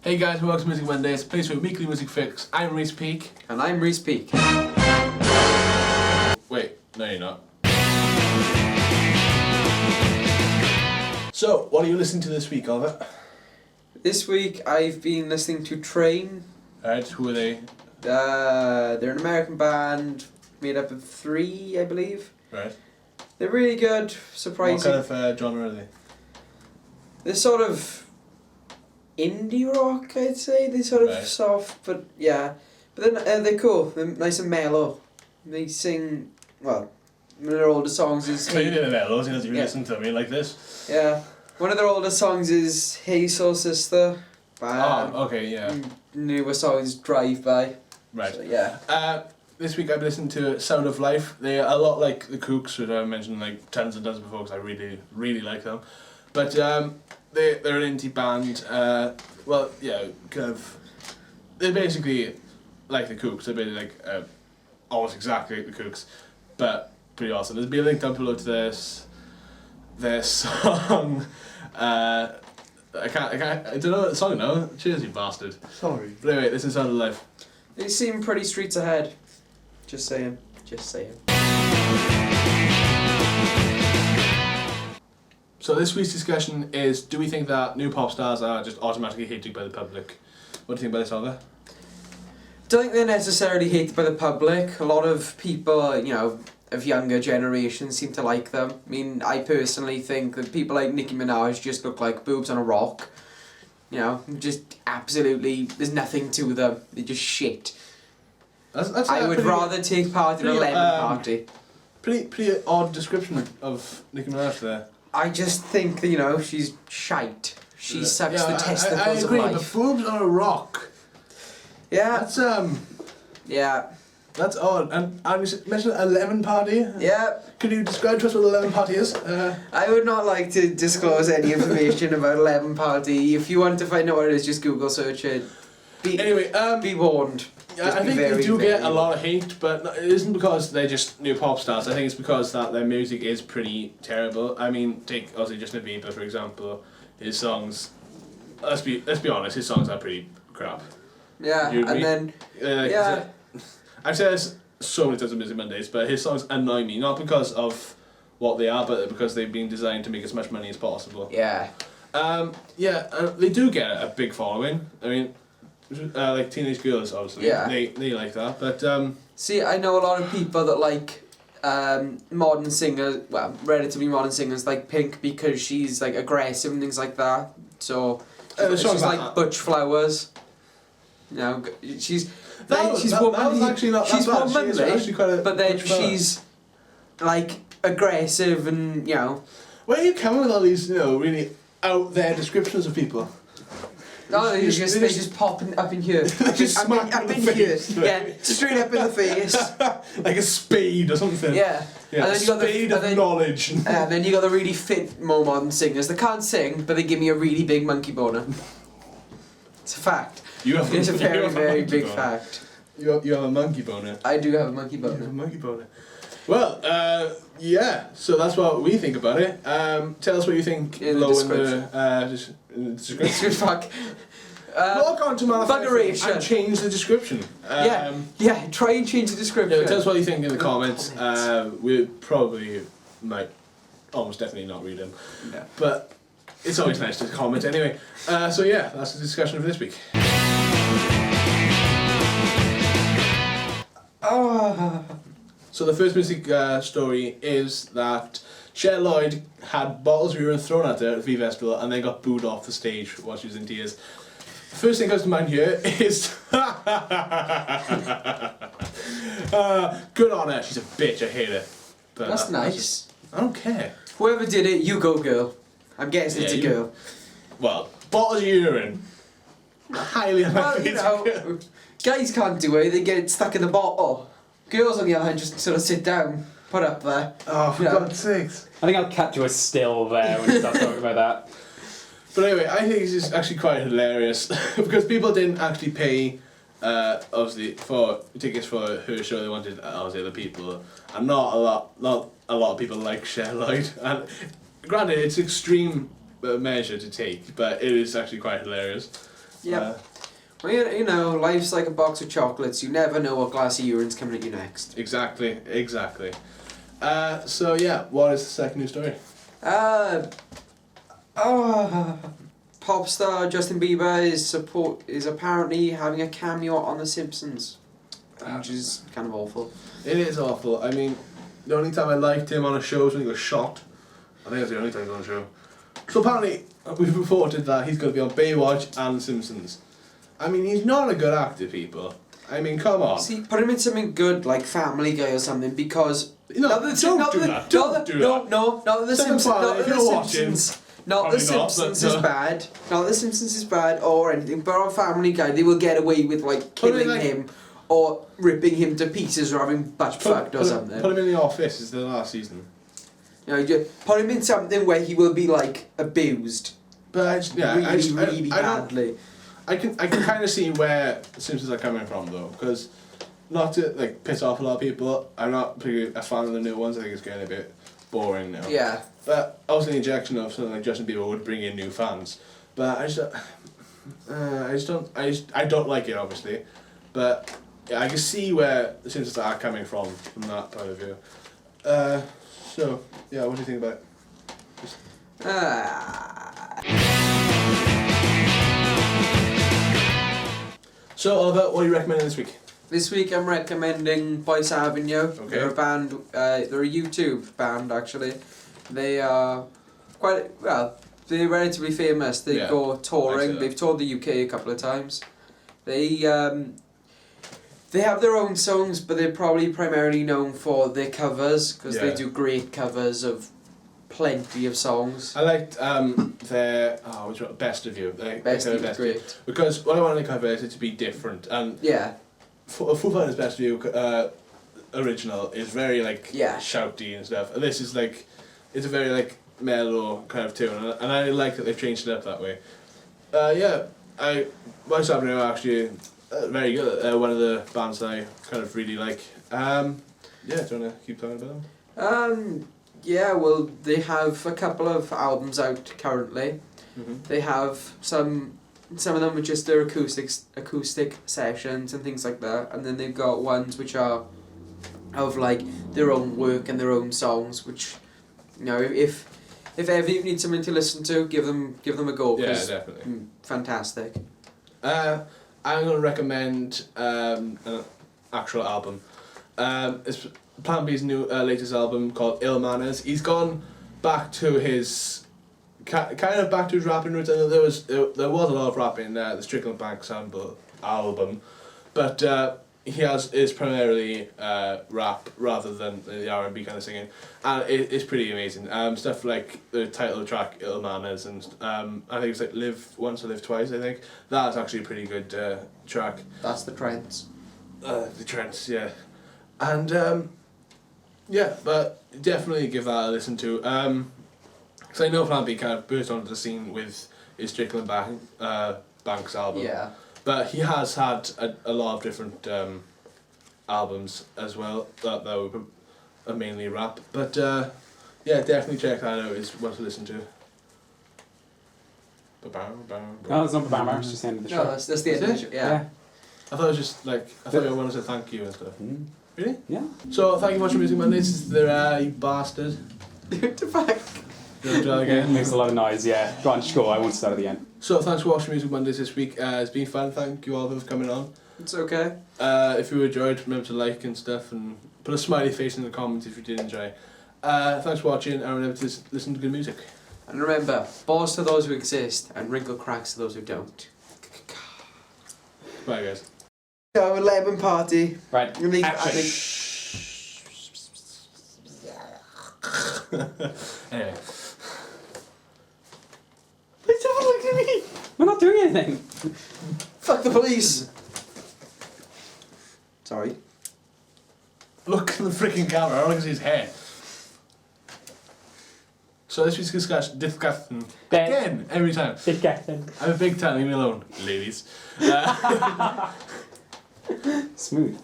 Hey guys, welcome to Music Mondays, a place for weekly music fix. I'm Reese Peak. And I'm Reese Peak. Wait, no you're not. So, what are you listening to this week, Oliver? This week I've been listening to Train. Alright, who are they? They're an American band made up of 3, I believe. Right. They're really good, surprising. What kind of genre are they? They're sort of indie rock, I'd say. They're sort of Right. soft, but yeah. But then they're cool. They're nice and mellow. They sing, well, one of their older songs is So you did a mellow, as you Yeah. listen to me like this. Yeah. One of their older songs is Hey Soul Sister. Okay, yeah. Newer song is Drive By. Right. So, yeah. This week I've listened to Sound of Life. They are a lot like the Kooks, which I mentioned like tons and tons before because I really, really like them. But they're an indie band. Well, yeah, kind of. They're basically like the Kooks. They're basically like almost exactly like the Kooks, but pretty awesome. There's been a link down below to their song. I don't know the song now. Cheers, you bastard. Sorry. But anyway, this is Sound of Life. They seem pretty streets ahead. Just saying. Just saying. So this week's discussion is: do we think that new pop stars are just automatically hated by the public? What do you think about this, Oliver? Don't think they're necessarily hated by the public. A lot of people, of younger generations seem to like them. I mean, I personally think that people like Nicki Minaj just look like boobs on a rock. Just absolutely, there's nothing to them. They're just shit. That's I would rather take part in a lemon party. Pretty odd description of Nicki Minaj there. I just think that, she's shite. She sucks the testicles I agree, of but life. boobs on a rock. Yeah. That's odd. And you mentioned a lemon party. Yeah. Could you describe to us what a lemon party is? I would not like to disclose any information about a lemon party. If you want to find out what it is, just Google search it. Anyway, be warned. I think they do get a lot of hate, but it isn't because they're just new pop stars. I think it's because that their music is pretty terrible. I mean, take obviously Justin Bieber for example. His songs, let's be honest, his songs are pretty crap. Yeah, and then I've said this so many times on Music Mondays, but his songs annoy me not because of what they are, but because they've been designed to make as much money as possible. Yeah. They do get a big following. I mean, like teenage girls, obviously. Yeah. They like that, but See, I know a lot of people that like modern singers, well, relatively modern singers like Pink because she's like aggressive and things like that. So she's like Butch Flowers. She's actually not she's that bad. womanly, She is actually quite a but then Butch Flower. she's like aggressive and Where are you coming with all these, really out there descriptions of people? No, they just pop up in here. Just smack up in in the here. face. Yeah, straight up in the face. Like a spade or something. Yeah. Yeah, And then you got spade of knowledge. And then you got the really fit more modern singers that can't sing, but they give me a really big monkey boner. It's a fact. It's a very, very big fact. You have a monkey boner. I do have a monkey You have a boner. monkey boner. Well, yeah. So that's what we think about it. Tell us what you think In the description. In the description. Fuck. Log on to Manufacturing Buggeration. and change the description. Yeah, try and change the description. Yeah, tell us what you think in the comments. We probably might, almost definitely not read them. No. But it's always nice to comment anyway. So yeah, that's the discussion for this week. So the first music story is that Cher Lloyd had bottles of urine thrown at her at the V Festival and then got booed off the stage while she was in tears. The first thing that comes to mind here is good on her, she's a bitch, I hate her. But That's nice. I don't care. Whoever did it, you go, girl. I'm guessing it's a girl. Well, bottles of urine. Highly unlikely. Well, guys can't do it, they get it stuck in the bottle. Girls, on the other hand, just sort of sit down, put up there. Oh, for God's sakes. I think I'll cut to a still there when you start talking about that. But anyway, I think this is actually quite hilarious because people didn't actually pay, obviously, for tickets for her show. They wanted obviously other people, and not a lot of people like Cher Lloyd. And granted, it's extreme measure to take, but it is actually quite hilarious. Yep. Well, you know, life's like a box of chocolates. You never know what glass of urine's coming at you next. Exactly. So yeah, what is the second news story? Pop star Justin Bieber is apparently having a cameo on The Simpsons, which is kind of awful. It is awful. I mean, the only time I liked him on a show was when he was shot. I think that's the only time he was on a show. So apparently, we've reported that he's going to be on Baywatch and The Simpsons. I mean, he's not a good actor, people. I mean, come on. See, put him in something good like Family Guy or something, because No, don't do that. Don't do that. Not The Second Simpsons. part, Not if The you're watching, Simpsons. Not probably The not, Simpsons but, is bad. Not The Simpsons is bad or anything. But on Family Guy, they will get away with like Put him killing like- him or ripping him to pieces or having butt fucked or something. Put him in The Office. It's the last season. You know, just put him in something where he will be like abused But I just, yeah, really I don't. badly. I can kind of see where The Simpsons are coming from though, because not to like piss off a lot of people, I'm not particularly a fan of the new ones. I think it's getting a bit boring now. Yeah. But obviously the injection of something like Justin Bieber would bring in new fans. But I don't like it obviously. But yeah, I can see where The Simpsons are coming from that point of view. So yeah, what do you think about it? So Oliver, what are you recommending this week? This week I'm recommending Boyce Avenue. Okay. They're a band, they're a YouTube band actually. They are they're relatively famous. They Yeah, go I see touring. that. They've toured the UK a couple of times. They have their own songs, but they're probably primarily known for their covers, because Yeah. they do great covers of plenty of songs. I liked their which one? Best of You. Best their of You, great. Because what I want to cover is it to be different, and Yeah. Foo Fighters' Best of You original is very like Yeah. shouty and stuff, and this is like it's a very like mellow kind of tune, and I like that they've changed it up that way. Boyce Avenue are actually very good. One of the bands that I kind of really like. Do you want to keep talking about them? Yeah, well, they have a couple of albums out currently. Mm-hmm. They have some of them are just their acoustic sessions and things like that, and then they've got ones which are of like their own work and their own songs, which, you know, if ever you need something to listen to, give them a go. Yeah, 'cause, definitely. Fantastic. I'm going to recommend an actual album. It's Plan B's new latest album called Ill Manners. He's gone back to his kind of back to his rapping roots. I know there was a lot of rapping in the Strickland Bank sample album, but is primarily rap rather than the R&B kind of singing, and it's pretty amazing. Stuff like the title of the track Ill Manners, and I think it's like Live Once or Live Twice. I think that's actually a pretty good track. That's the trends. The Trents, yeah, and yeah, but definitely give that a listen to. Because I know Plan B kind of burst onto the scene with his Strickland Banks album. Yeah. But he has had a lot of different albums as well that are mainly rap. But yeah, definitely check that out. It's one to listen to. No, it's not Bammer, it's just the end of the show. No, that's the end of the show. Yeah. I thought it was just like I thought you wanted to say thank you and stuff. Mm. Really? Yeah. So thank you for watching Music Mondays. This is the you bastard. What the fuck? You want to do that It again? makes a lot of noise, yeah. Go on, just go, I won't start at the end. So thanks for watching Music Mondays this week. It's been fun. Thank you all for coming on. It's okay. If you enjoyed, remember to like and stuff, and put a smiley face in the comments if you did enjoy. Thanks for watching, and remember to listen to good music. And remember, balls to those who exist, and wrinkle cracks to those who don't. Bye guys. Go, lemon party. Right, Leave- action. Anyway. Don't look at me! We're not doing anything. Fuck the police! Sorry. Look at the freaking camera, I want to see his hair. So this week's discussion, again, every time. I'm a big fan, leave me alone, ladies. Smooth.